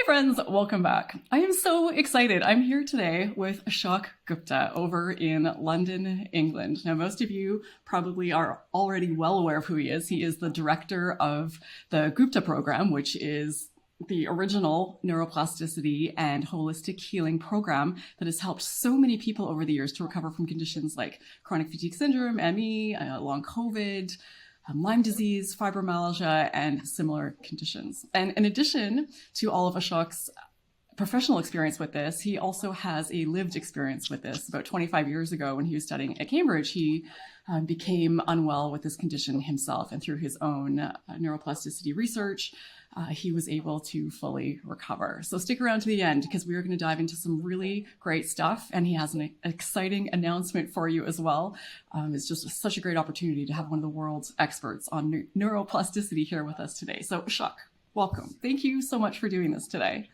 friends, welcome back. I am so excited. I'm here today with Ashok Gupta over in London, England. Now, most of you probably are already well aware of who he is. He is the director of the Gupta Program, which is the original neuroplasticity and holistic healing program that has helped so many people over the years to recover from conditions like chronic fatigue syndrome, ME, long COVID, Lyme disease, fibromyalgia, and similar conditions. And in addition to all of Ashok's professional experience with this, he also has a lived experience with this. About 25 years ago, when he was studying at Cambridge, he became unwell with this condition himself. And through his own neuroplasticity research, he was able to fully recover. So stick around to the end because we are going to dive into some really great stuff. And he has an exciting announcement for you as well. It's just such a great opportunity to have one of the world's experts on neuroplasticity here with us today. So Ashok, welcome. Thank you so much for doing this today.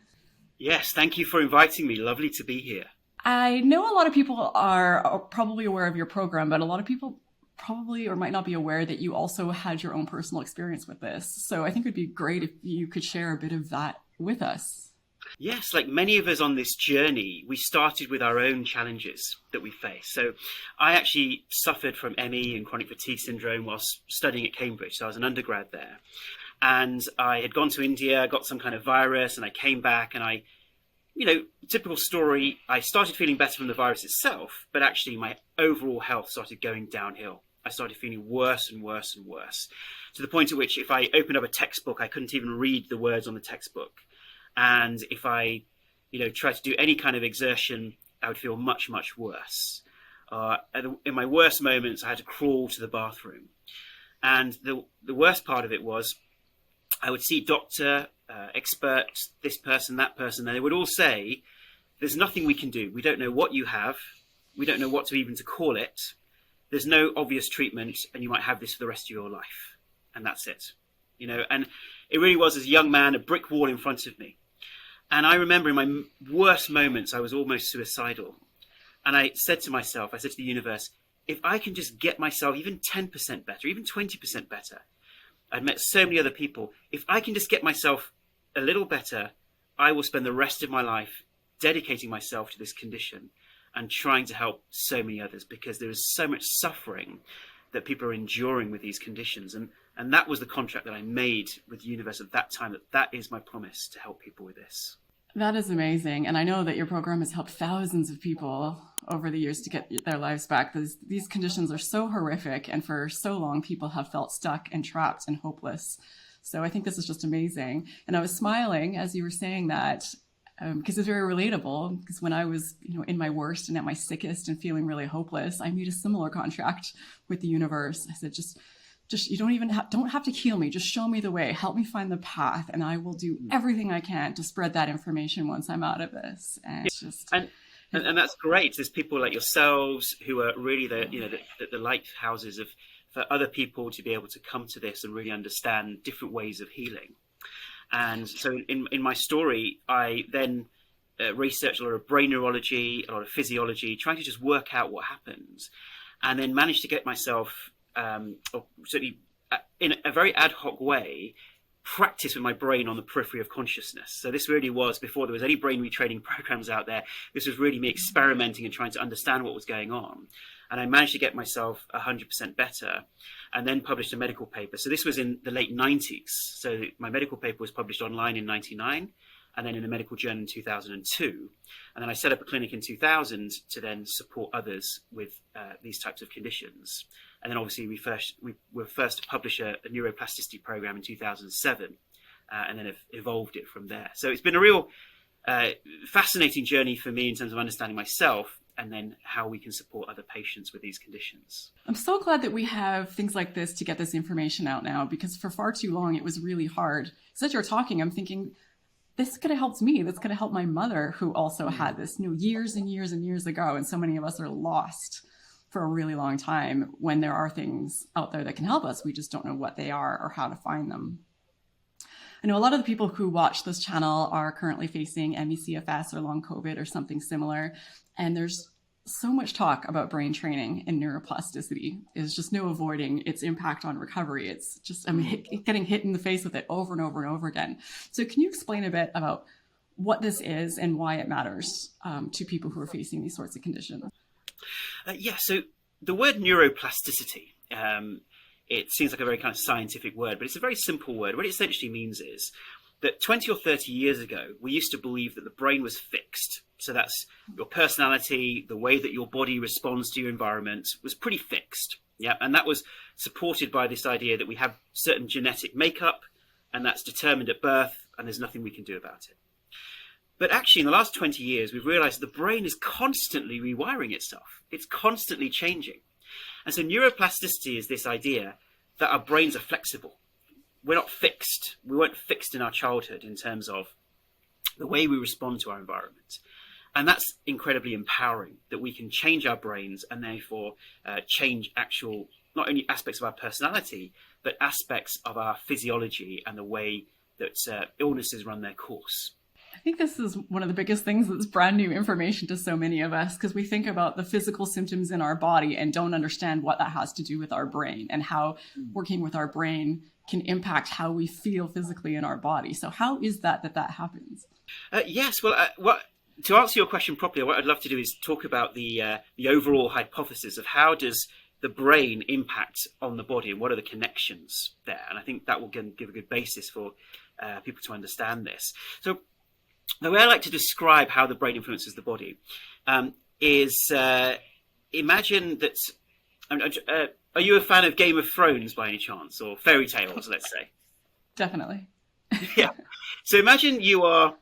Yes, thank you for inviting me. Lovely to be here. I know a lot of people are probably aware of your program, but a lot of people probably or might not be aware that you also had your own personal experience with this. So I think it would be great if you could share a bit of that with us. Yes, like many of us on this journey, we started with our own challenges that we face. So I actually suffered from ME and chronic fatigue syndrome whilst studying at Cambridge. So I was an undergrad there. And I had gone to India, got some kind of virus, and I came back and typical story, I started feeling better from the virus itself, but actually my overall health started going downhill. I started feeling worse and worse and worse, to the point at which if I opened up a textbook, I couldn't even read the words on the textbook. And if I, tried to do any kind of exertion, I would feel much, much worse. In my worst moments, I had to crawl to the bathroom. And the worst part of it was I would see doctor, expert, this person, that person, and they would all say, there's nothing we can do. We don't know what you have. We don't know what to even to call it. There's no obvious treatment, and you might have this for the rest of your life. And that's it. And it really was, as a young man, a brick wall in front of me. And I remember in my worst moments, I was almost suicidal. And I said to myself, I said to the universe, if I can just get myself even 10% better, even 20% better, I'd met so many other people. If I can just get myself a little better, I will spend the rest of my life dedicating myself to this condition and trying to help so many others, because there is so much suffering that people are enduring with these conditions. And that was the contract that I made with the universe at that time, that is my promise to help people with this. That is amazing. And I know that your program has helped thousands of people over the years to get their lives back. These conditions are so horrific, and for so long, people have felt stuck and trapped and hopeless. So I think this is just amazing. And I was smiling as you were saying that, because it's very relatable. Because when I was, in my worst and at my sickest and feeling really hopeless, I made a similar contract with the universe. I said, just you don't have to heal me. Just show me the way. Help me find the path, and I will do everyththing I can to spread that information once I'm out of this. And it's just and that's great. There's people like yourselves who are really the lighthouses for other people to be able to come to this and really understand different ways of healing. And so in my story, I then researched a lot of brain neurology, a lot of physiology, trying to just work out what happens, and then managed to get myself, or certainly in a very ad hoc way, practice with my brain on the periphery of consciousness. So this really was, before there was any brain retraining programs out there, this was really me experimenting and trying to understand what was going on. And I managed to get myself 100% better, and then published a medical paper. So this was in the late 90s. So my medical paper was published online in 99, and then in a medical journal in 2002. And then I set up a clinic in 2000 to then support others with these types of conditions. And then obviously we were first to publish a neuroplasticity program in 2007, and then have evolved it from there. So it's been a real fascinating journey for me in terms of understanding myself, and then how we can support other patients with these conditions. I'm so glad that we have things like this to get this information out now, because for far too long, it was really hard. So as you're talking, I'm thinking, this could have helped me. This could have helped my mother, who also had this years and years and years ago. And so many of us are lost for a really long time when there are things out there that can help us. We just don't know what they are or how to find them. I know a lot of the people who watch this channel are currently facing ME, CFS, or long COVID or something similar. And there's so much talk about brain training and neuroplasticity. There's just no avoiding its impact on recovery. It's just getting hit in the face with it over and over and over again. So can you explain a bit about what this is and why it matters to people who are facing these sorts of conditions. So the word neuroplasticity, it seems like a very kind of scientific word, but it's a very simple word. What it essentially means is that 20 or 30 years ago, we used to believe that the brain was fixed. So that's your personality, the way that your body responds to your environment was pretty fixed. Yeah, and that was supported by this idea that we have certain genetic makeup, and that's determined at birth, and there's nothing we can do about it. But actually, in the last 20 years, we've realized the brain is constantly rewiring itself. It's constantly changing. And so neuroplasticity is this idea that our brains are flexible. We're not fixed. We weren't fixed in our childhood in terms of the way we respond to our environment. And that's incredibly empowering, that we can change our brains and therefore change actual, not only aspects of our personality, but aspects of our physiology and the way that illnesses run their course. I think this is one of the biggest things that's brand new information to so many of us, because we think about the physical symptoms in our body and don't understand what that has to do with our brain and how working with our brain can impact how we feel physically in our body. So how is that happens? To answer your question properly, what I'd love to do is talk about the overall hypothesis of how does the brain impact on the body and what are the connections there. And I think that will give a good basis for people to understand this. So the way I like to describe how the brain influences the body is imagine that... are you a fan of Game of Thrones by any chance, or fairy tales, let's say? Definitely. Yeah. So imagine you are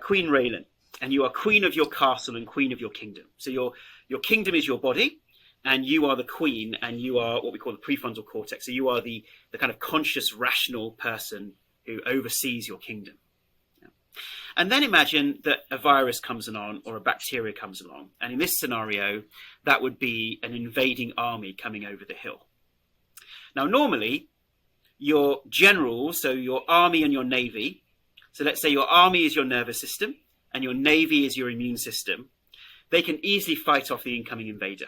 Queen Raelan, and you are queen of your castle and queen of your kingdom. So your kingdom is your body, and you are the queen, and you are what we call the prefrontal cortex. So you are the kind of conscious, rational person who oversees your kingdom. Yeah. And then imagine that a virus comes along or a bacteria comes along. And in this scenario, that would be an invading army coming over the hill. Now, normally, your generals, so your army and your navy, so let's say your army is your nervous system and your navy is your immune system, they can easily fight off the incoming invader.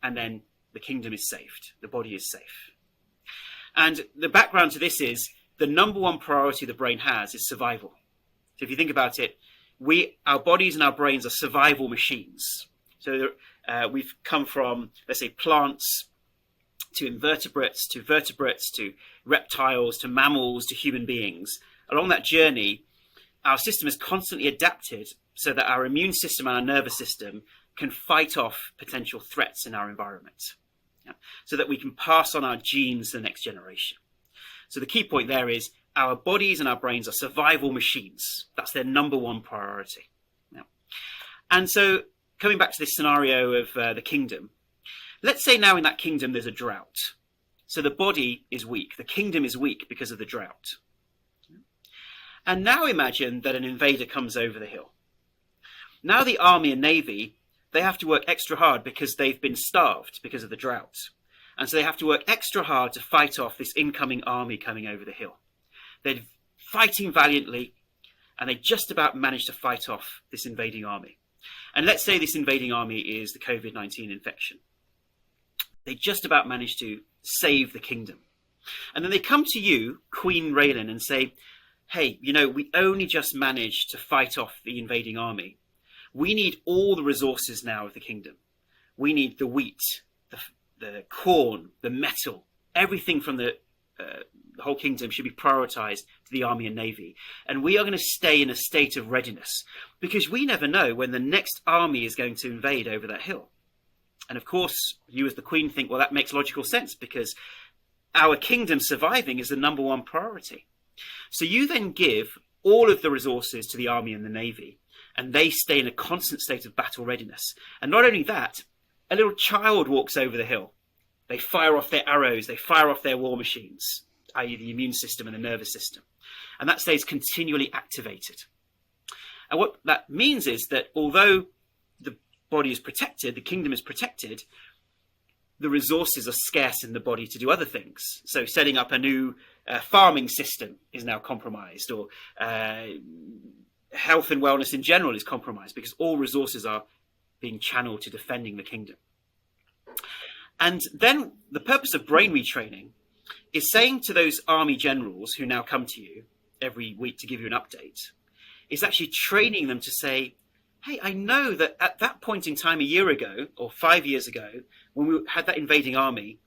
And then the kingdom is saved, the body is safe. And the background to this is the number one priority the brain has is survival. So if you think about it, our bodies and our brains are survival machines. So we've come from, let's say, plants to invertebrates, to vertebrates, to reptiles, to mammals, to human beings. Along that journey, our system is constantly adapted so that our immune system and our nervous system can fight off potential threats in our environment, so that we can pass on our genes to the next generation. So the key point there is our bodies and our brains are survival machines. That's their number one priority. Yeah. And so coming back to this scenario of the kingdom, let's say now in that kingdom there's a drought. So the body is weak. The kingdom is weak because of the drought. And now imagine that an invader comes over the hill. Now the army and navy, they have to work extra hard because they've been starved because of the drought. And so they have to work extra hard to fight off this incoming army coming over the hill. They're fighting valiantly, and they just about manage to fight off this invading army. And let's say this invading army is the COVID-19 infection. They just about manage to save the kingdom. And then they come to you, Queen Raelan, and say, hey, we only just managed to fight off the invading army. We need all the resources now of the kingdom. We need the wheat, the corn, the metal, everything from the whole kingdom should be prioritized to the army and navy. And we are going to stay in a state of readiness because we never know when the next army is going to invade over that hill. And of course, you as the queen think, well, that makes logical sense because our kingdom surviving is the number one priority. So you then give all of the resources to the army and the navy, and they stay in a constant state of battle readiness. And not only that, a little child walks over the hill. They fire off their arrows, they fire off their war machines, i.e. the immune system and the nervous system. And that stays continually activated. And what that means is that although the body is protected, the kingdom is protected, the resources are scarce in the body to do other things. So setting up a new farming system is now compromised, or health and wellness in general is compromised because all resources are being channeled to defending the kingdom. And then the purpose of brain retraining is saying to those army generals who now come to you every week to give you an update, is actually training them to say, hey, I know that at that point in time a year ago or 5 years ago, when we had that invading army,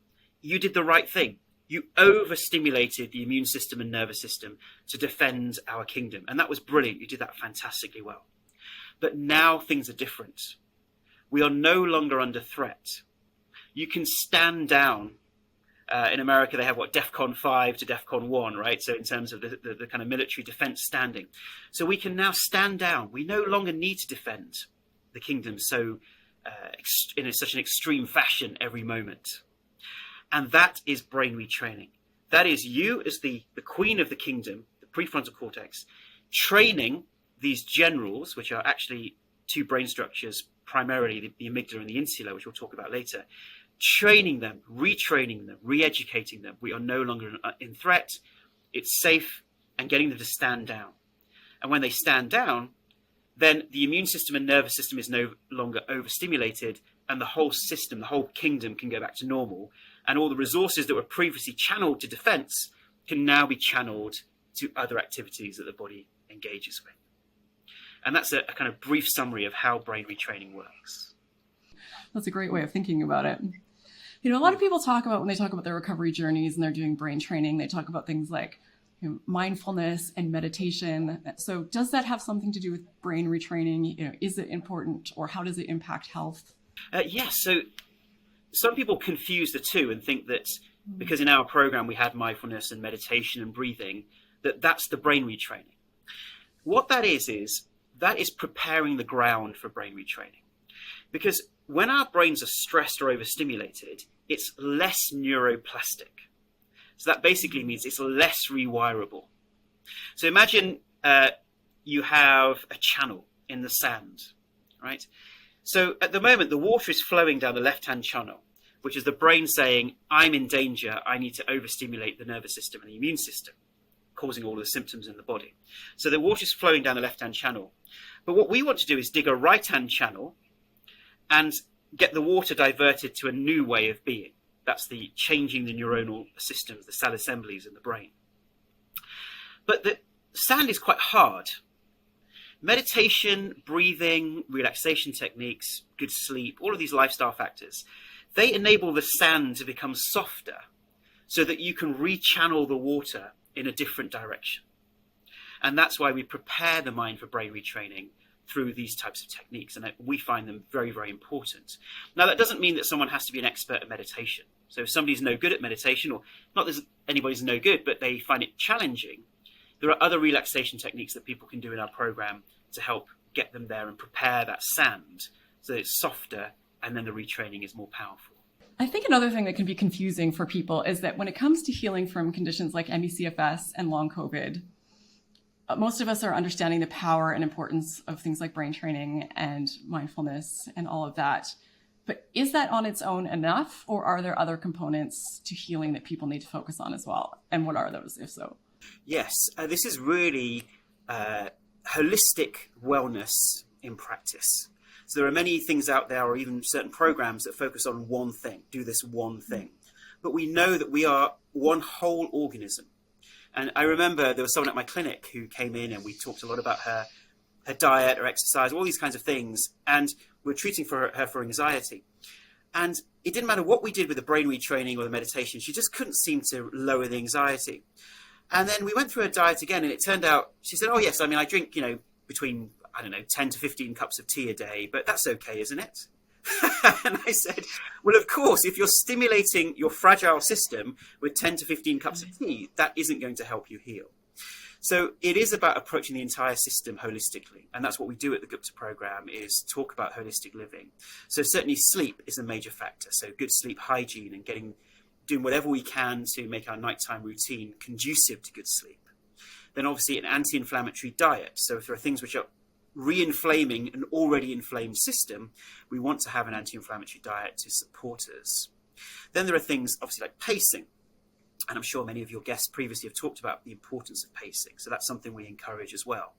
you did the right thing. You overstimulated the immune system and nervous system to defend our kingdom. And that was brilliant. You did that fantastically well. But now things are different. We are no longer under threat. You can stand down. In America, they have DEFCON 5 to DEFCON 1, right? So in terms of the kind of military defense standing. So we can now stand down. We no longer need to defend the kingdom in such an extreme fashion every moment. And that is brain retraining. That is you as the queen of the kingdom, the prefrontal cortex, training these generals, which are actually two brain structures, primarily the amygdala and the insula, which we'll talk about later, training them, retraining them, re-educating them. We are no longer in threat. It's safe, and getting them to stand down. And when they stand down, then the immune system and nervous system is no longer overstimulated, and the whole system, the whole kingdom can go back to normal. And all the resources that were previously channeled to defense can now be channeled to other activities that the body engages with. And that's a kind of brief summary of how brain retraining works. That's a great way of thinking about it. A lot of people talk about, when they talk about their recovery journeys and they're doing brain training, they talk about things like mindfulness and meditation. So does that have something to do with brain retraining? Is it important, or how does it impact health? Yes. So some people confuse the two and think that because in our program we had mindfulness and meditation and breathing, that's the brain retraining. What that is preparing the ground for brain retraining. Because when our brains are stressed or overstimulated, it's less neuroplastic. So that basically means it's less rewirable. So imagine you have a channel in the sand, right? So at the moment, the water is flowing down the left-hand channel, which is the brain saying, I'm in danger, I need to overstimulate the nervous system and the immune system, causing all the symptoms in the body. So the water is flowing down the left-hand channel. But what we want to do is dig a right-hand channel and get the water diverted to a new way of being. That's the changing the neuronal systems, the cell assemblies in the brain. But the sand is quite hard. Meditation, breathing, relaxation techniques, good sleep, all of these lifestyle factors, they enable the sand to become softer so that you can rechannel the water in a different direction. And that's why we prepare the mind for brain retraining through these types of techniques. And we find them very, very important. Now, that doesn't mean that someone has to be an expert at meditation. So if somebody's no good at meditation, or not that anybody's no good, but they find it challenging, there are other relaxation techniques that people can do in our program to help get them there and prepare that sand so that it's softer, and then the retraining is more powerful. I think another thing that can be confusing for people is that when it comes to healing from conditions like ME/CFS and long COVID, most of us are understanding the power and importance of things like brain training and mindfulness and all of that. But is that on its own enough, or are there other components to healing that people need to focus on as well? And what are those, if so? Yes, this is really holistic wellness in practice. So there are many things out there, or even certain programs that focus on one thing, do this one thing. But we know that we are one whole organism. And I remember there was someone at my clinic who came in, and we talked a lot about her diet, her exercise, all these kinds of things. And we were treating her for anxiety. And it didn't matter what we did with the brain retraining or the meditation. She just couldn't seem to lower the anxiety. And then we went through her diet again, and it turned out, she said, oh yes, I mean, I drink, between, 10 to 15 cups of tea a day, but that's okay, isn't it? And I said, well, of course, if you're stimulating your fragile system with 10 to 15 cups of tea, that isn't going to help you heal. So it is about approaching the entire system holistically. And that's what we do at the Gupta Program, is talk about holistic living. So certainly sleep is a major factor. So good sleep hygiene and doing whatever we can to make our nighttime routine conducive to good sleep. Then obviously an anti-inflammatory diet. So if there are things which are re-inflaming an already inflamed system, we want to have an anti-inflammatory diet to support us. Then there are things obviously like pacing. And I'm sure many of your guests previously have talked about the importance of pacing. So that's something we encourage as well.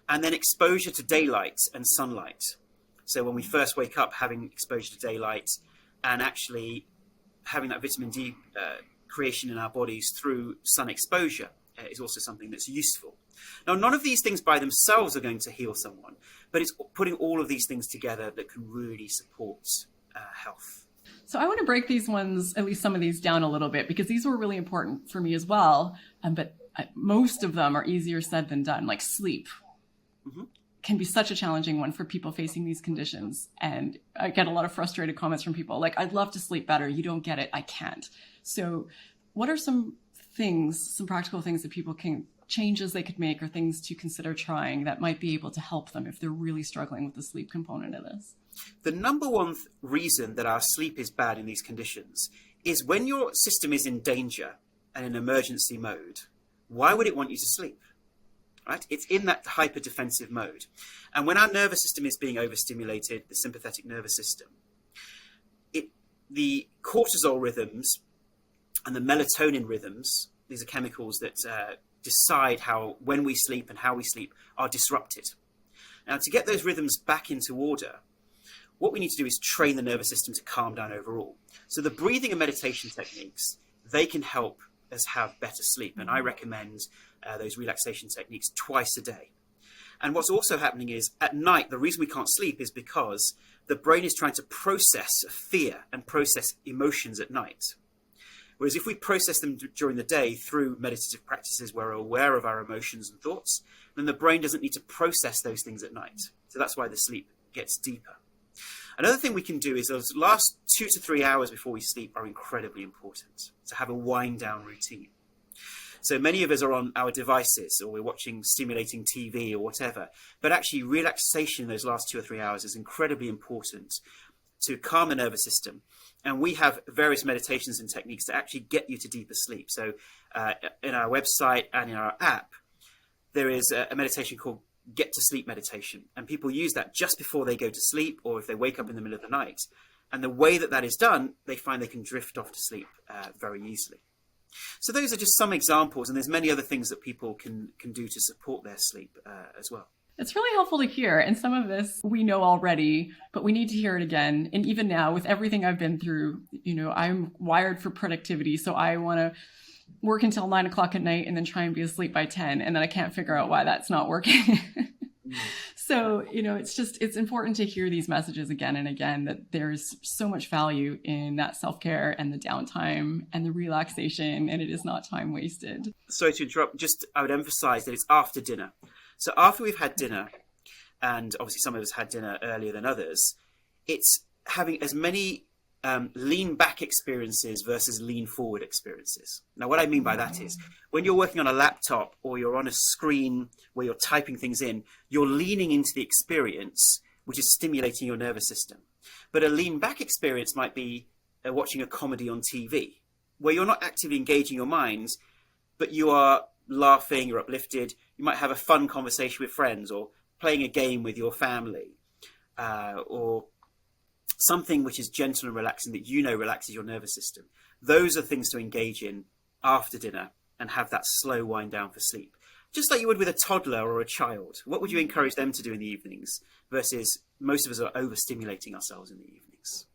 And then exposure to daylight and sunlight. So when we first wake up, having exposure to daylight and actually having that vitamin D creation in our bodies through sun exposure is also something that's useful. Now, none of these things by themselves are going to heal someone, but it's putting all of these things together that can really support health. So I want to break these ones, at least some of these, down a little bit, because these were really important for me as well. But most of them are easier said than done, like sleep. Mm-hmm. Can be such a challenging one for people facing these conditions. And I get a lot of frustrated comments from people like, I'd love to sleep better. You don't get it. I can't. So what are some practical things that people can, changes they could make or things to consider trying that might be able to help them if they're really struggling with the sleep component of this? The number one reason that our sleep is bad in these conditions is when your system is in danger and in emergency mode, why would it want you to sleep? Right? It's in that hyper defensive mode. And when our nervous system is being overstimulated, the sympathetic nervous system, the cortisol rhythms and the melatonin rhythms, these are chemicals that decide when we sleep and how we sleep, are disrupted. Now, to get those rhythms back into order, what we need to do is train the nervous system to calm down overall. So the breathing and meditation techniques, they can help us have better sleep. And I recommend those relaxation techniques twice a day. And what's also happening is at night, the reason we can't sleep is because the brain is trying to process fear and process emotions at night. Whereas if we process them during the day through meditative practices where we're aware of our emotions and thoughts, then the brain doesn't need to process those things at night. So that's why the sleep gets deeper. Another thing we can do is those last 2 to 3 hours before we sleep are incredibly important, to have a wind down routine. So many of us are on our devices or we're watching stimulating TV or whatever, but actually relaxation in those last 2 or 3 hours is incredibly important to calm the nervous system. And we have various meditations and techniques to actually get you to deeper sleep. So in our website and in our app, there is a meditation called Get to Sleep meditation. And people use that just before they go to sleep or if they wake up in the middle of the night. And the way that is done, they find they can drift off to sleep very easily. So those are just some examples. And there's many other things that people can do to support their sleep as well. It's really helpful to hear. And some of this we know already, but we need to hear it again. And even now, with everything I've been through, I'm wired for productivity. So I want to work until 9 o'clock at night and then try and be asleep by 10. And then I can't figure out why that's not working. So, it's important to hear these messages again and again, that there's so much value in that self-care and the downtime and the relaxation, and it is not time wasted. Sorry to interrupt. I would emphasize that it's after dinner. So after we've had dinner, and obviously some of us had dinner earlier than others, it's having as many lean back experiences versus lean forward experiences. Now, what I mean by that is when you're working on a laptop or you're on a screen where you're typing things in, you're leaning into the experience, which is stimulating your nervous system. But a lean back experience might be watching a comedy on TV, where you're not actively engaging your mind, but you are laughing, you're uplifted. You might have a fun conversation with friends or playing a game with your family or something which is gentle and relaxing that relaxes your nervous system. Those are things to engage in after dinner and have that slow wind down for sleep. Just like you would with a toddler or a child. What would you encourage them to do in the evenings versus most of us are overstimulating ourselves in the evenings?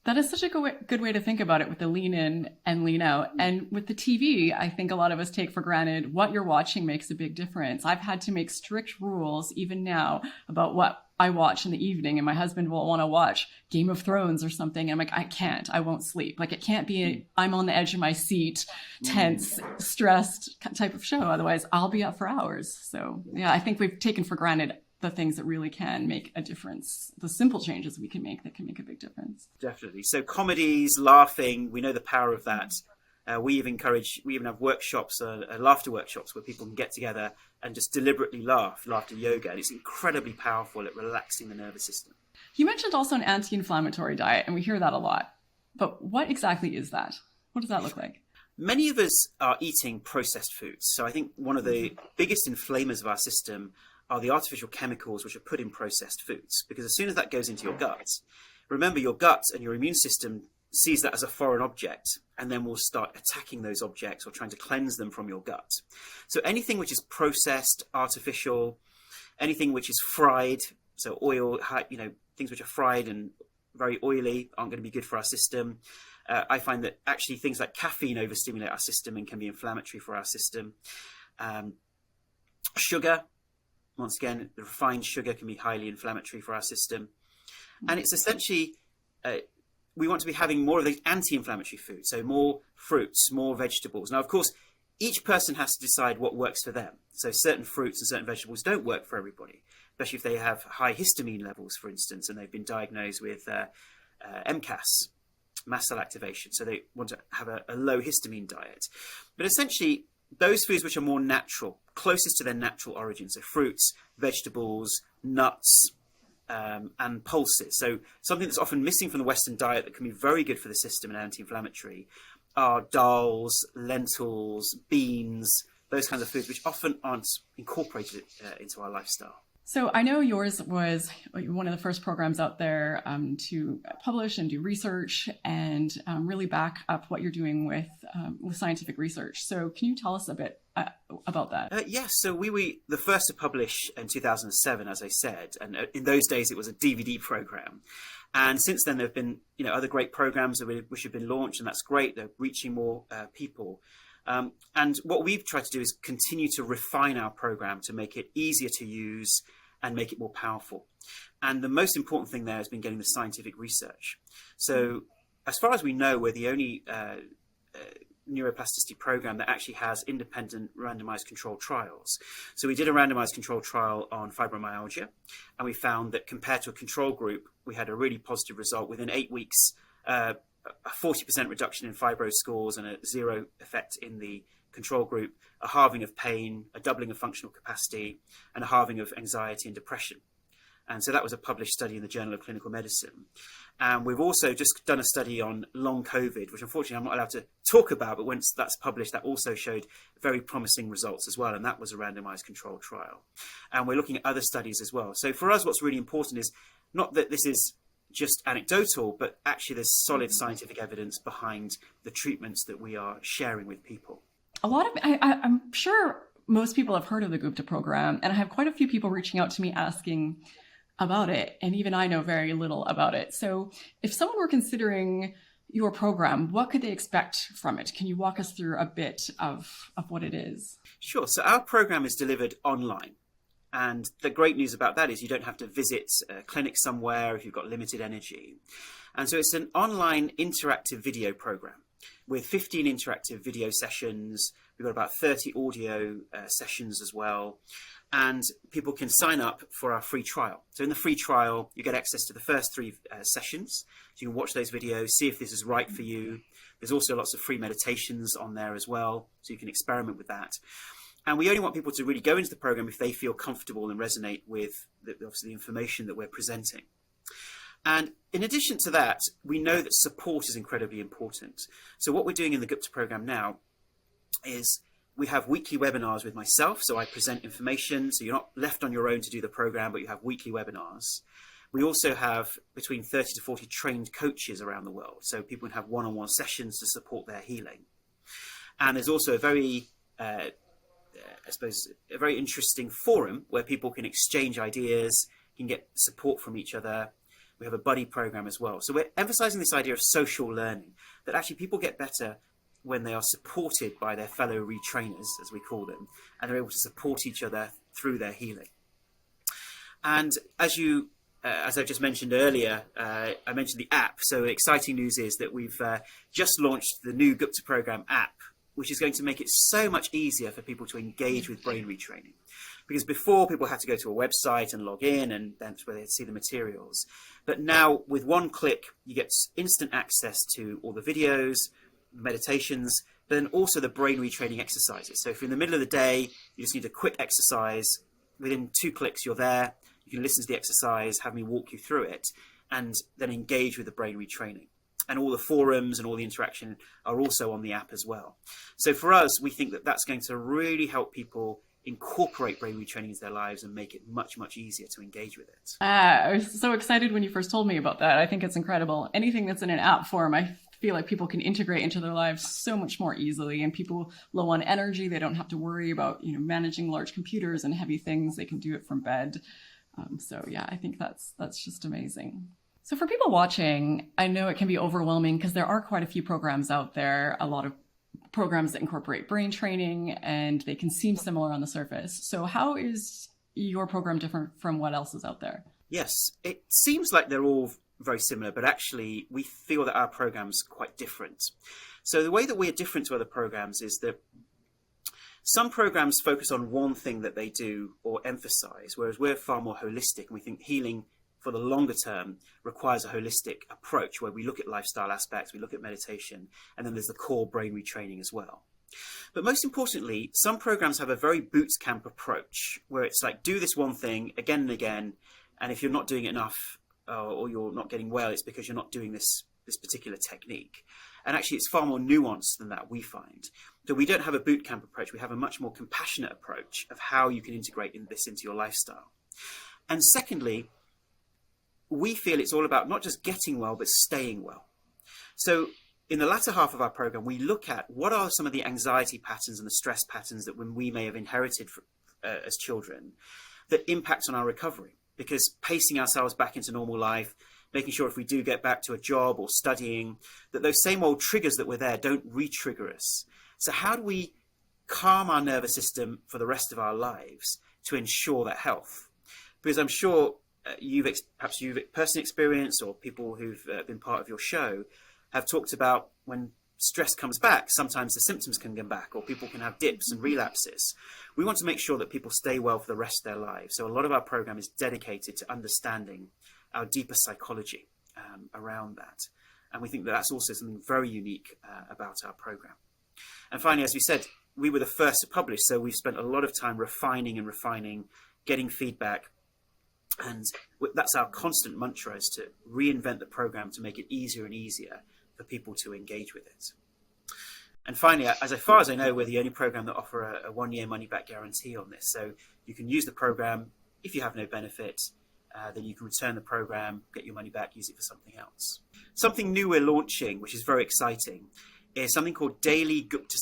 That is such a good way to think about it, with the lean in and lean out. And with the TV, I think a lot of us take for granted what you're watching makes a big difference. I've had to make strict rules even now about what I watch in the evening, and my husband will want to watch Game of Thrones or something. And I'm like, I can't, I won't sleep. Like, it can't be I'm on the edge of my seat, tense, stressed type of show. Otherwise I'll be up for hours. So yeah, I think we've taken for granted the things that really can make a difference, the simple changes we can make that can make a big difference. Definitely. So comedies, laughing, we know the power of that. We even have workshops, laughter workshops, where people can get together and just deliberately laugh, laughter yoga. And it's incredibly powerful at relaxing the nervous system. You mentioned also an anti-inflammatory diet, and we hear that a lot. But what exactly is that? What does that look like? Many of us are eating processed foods. So I think one of the biggest inflammers of our system are the artificial chemicals which are put in processed foods. Because as soon as that goes into your gut, remember, your gut and your immune system sees that as a foreign object and then will start attacking those objects or trying to cleanse them from your gut. So anything which is processed, artificial, anything which is fried, so oil, things which are fried and very oily aren't going to be good for our system. I find that actually things like caffeine overstimulate our system and can be inflammatory for our system. Sugar, once again, the refined sugar can be highly inflammatory for our system. And it's essentially, we want to be having more of these anti-inflammatory foods, so more fruits, more vegetables. Now, of course, each person has to decide what works for them. So certain fruits and certain vegetables don't work for everybody, especially if they have high histamine levels, for instance, and they've been diagnosed with MCAS, mast cell activation. So they want to have a low histamine diet. But essentially, those foods which are more natural, closest to their natural origin, so fruits, vegetables, nuts, and pulses. So something that's often missing from the Western diet that can be very good for the system and anti-inflammatory are dals, lentils, beans, those kinds of foods which often aren't incorporated into our lifestyle. So I know yours was one of the first programs out there to publish and do research and really back up what you're doing with scientific research. So can you tell us a bit about that? Yes, so we were the first to publish in 2007, as I said, and in those days it was a DVD program. And since then there have been other great programs which have been launched, and that's great. They're reaching more people. And what we've tried to do is continue to refine our program to make it easier to use and make it more powerful. And the most important thing there has been getting the scientific research. So as far as we know, we're the only neuroplasticity program that actually has independent randomized controlled trials. So we did a randomized controlled trial on fibromyalgia, and we found that compared to a control group, we had a really positive result. Within 8 weeks, a 40% reduction in fibro scores and a zero effect in the control group, a halving of pain, a doubling of functional capacity, and a halving of anxiety and depression. And so that was a published study in the Journal of Clinical Medicine. And we've also just done a study on long COVID, which unfortunately I'm not allowed to talk about, but once that's published, that also showed very promising results as well. And that was a randomized controlled trial. And we're looking at other studies as well. So for us, what's really important is not that this is just anecdotal, but actually there's solid scientific evidence behind the treatments that we are sharing with people. I'm sure most people have heard of the Gupta program, and I have quite a few people reaching out to me asking about it, and even I know very little about it. So if someone were considering your program, what could they expect from it? Can you walk us through a bit of what it is? Sure. So our program is delivered online. And the great news about that is you don't have to visit a clinic somewhere if you've got limited energy. And so it's an online interactive video program with 15 interactive video sessions. We've got about 30 audio sessions as well. And people can sign up for our free trial. So in the free trial, you get access to the first 3 sessions. So you can watch those videos, see if this is right for you. There's also lots of free meditations on there as well, so you can experiment with that. And we only want people to really go into the program if they feel comfortable and resonate with obviously the information that we're presenting. And in addition to that, we know that support is incredibly important. So what we're doing in the Gupta program now is we have weekly webinars with myself. So I present information. So you're not left on your own to do the program, but you have weekly webinars. We also have between 30 to 40 trained coaches around the world. So people can have one-on-one sessions to support their healing. And there's also a very a very interesting forum where people can exchange ideas, can get support from each other. We have a buddy program as well. So we're emphasizing this idea of social learning, that actually people get better when they are supported by their fellow retrainers, as we call them, and they're able to support each other through their healing. And as I just mentioned earlier, I mentioned the app. So exciting news is that we've just launched the new Gupta Program app, which is going to make it so much easier for people to engage with brain retraining. Because before, people had to go to a website and log in, and that's where they'd see the materials. But now, with one click, you get instant access to all the videos, meditations, but then also the brain retraining exercises. So if you're in the middle of the day, you just need a quick exercise, within 2 clicks, you're there. You can listen to the exercise, have me walk you through it, and then engage with the brain retraining. And all the forums and all the interaction are also on the app as well. So for us, we think that that's going to really help people incorporate brain retraining into their lives and make it much, much easier to engage with it. I was so excited when you first told me about that. I think it's incredible. Anything that's in an app form, I feel like people can integrate into their lives so much more easily. And people low on energy, they don't have to worry about managing large computers and heavy things. They can do it from bed. So yeah, I think that's just amazing. So for people watching, I know it can be overwhelming because there are quite a few programs out there, a lot of programs that incorporate brain training, and they can seem similar on the surface. So how is your program different from what else is out there? Yes, it seems like they're all very similar, but actually we feel that our program's quite different. So the way that we're different to other programs is that some programs focus on one thing that they do or emphasize, whereas we're far more holistic, and we think healing for the longer term requires a holistic approach where we look at lifestyle aspects, we look at meditation, and then there's the core brain retraining as well. But most importantly, some programs have a very boot camp approach where it's like, do this one thing again and again, and if you're not doing it enough or you're not getting well, it's because you're not doing this particular technique. And actually, it's far more nuanced than that, we find. So we don't have a boot camp approach. We have a much more compassionate approach of how you can integrate this into your lifestyle. And secondly, we feel it's all about not just getting well, but staying well. So in the latter half of our program, we look at what are some of the anxiety patterns and the stress patterns that we may have inherited as children that impact on our recovery. Because pacing ourselves back into normal life, making sure if we do get back to a job or studying, that those same old triggers that were there don't re-trigger us. So how do we calm our nervous system for the rest of our lives to ensure that health? Because I'm sure perhaps you've personally experienced, or people who've been part of your show have talked about when stress comes back, sometimes the symptoms can come back, or people can have dips and relapses. We want to make sure that people stay well for the rest of their lives. So a lot of our program is dedicated to understanding our deeper psychology around that. And we think that that's also something very unique about our program. And finally, as we said, we were the first to publish, so we've spent a lot of time refining, getting feedback. And that's our constant mantra, is to reinvent the program to make it easier and easier for people to engage with it. And finally, as far as I know, we're the only program that offer a 1-year money-back guarantee on this. So you can use the program. If you have no benefit, then you can return the program, get your money back, use it for something else. Something new we're launching, which is very exciting, is something called Daily Gupta.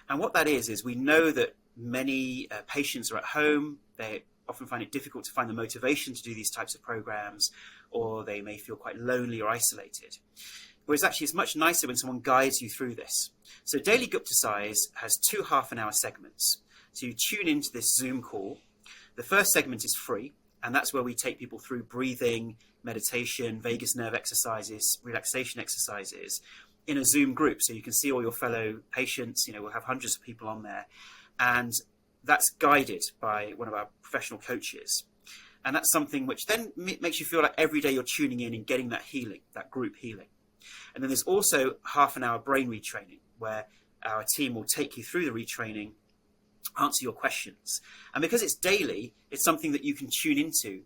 And what that is we know that many patients are at home. They often find it difficult to find the motivation to do these types of programs, or they may feel quite lonely or isolated. Whereas actually it's much nicer when someone guides you through this. So Daily Gupta has 2 half-an-hour segments. So you tune into this Zoom call. The first segment is free, and that's where we take people through breathing, meditation, vagus nerve exercises, relaxation exercises in a Zoom group. So you can see all your fellow patients. We'll have hundreds of people on there. And that's guided by one of our professional coaches. And that's something which then makes you feel like every day you're tuning in and getting that healing, that group healing. And then there's also half-an-hour brain retraining, where our team will take you through the retraining, answer your questions. And because it's daily, it's something that you can tune into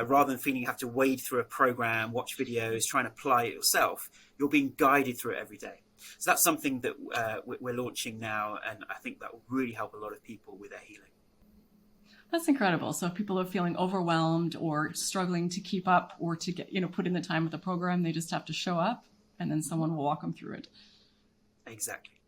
rather than feeling you have to wade through a program, watch videos, try and apply it yourself. You're being guided through it every day. So that's something that we're launching now, and I think that will really help a lot of people with their healing. That's incredible. So if people are feeling overwhelmed or struggling to keep up or to get, put in the time with the program, they just have to show up and then someone will walk them through it. Exactly.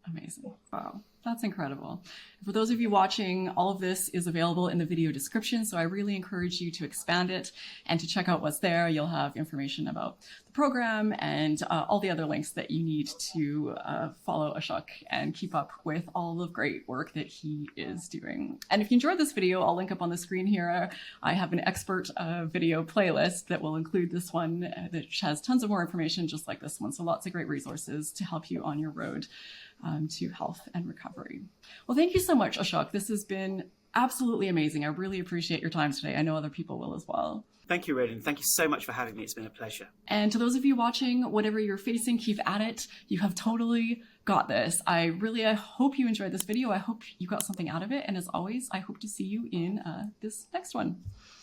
Amazing. Wow. That's incredible. For those of you watching, all of this is available in the video description, so I really encourage you to expand it and to check out what's there. You'll have information about the program and all the other links that you need to follow Ashok and keep up with all the great work that he is doing. And if you enjoyed this video, I'll link up on the screen here. I have an expert video playlist that will include this one that has tons of more information just like this one. So lots of great resources to help you on your road to health and recovery. Well, thank you so much, Ashok. This has been absolutely amazing. I really appreciate your time today. I know other people will as well. Thank you, Raelan. Thank you so much for having me. It's been a pleasure. And to those of you watching, whatever you're facing, keep at it. You have totally got this. I hope you enjoyed this video. I hope you got something out of it. And as always, I hope to see you in this next one.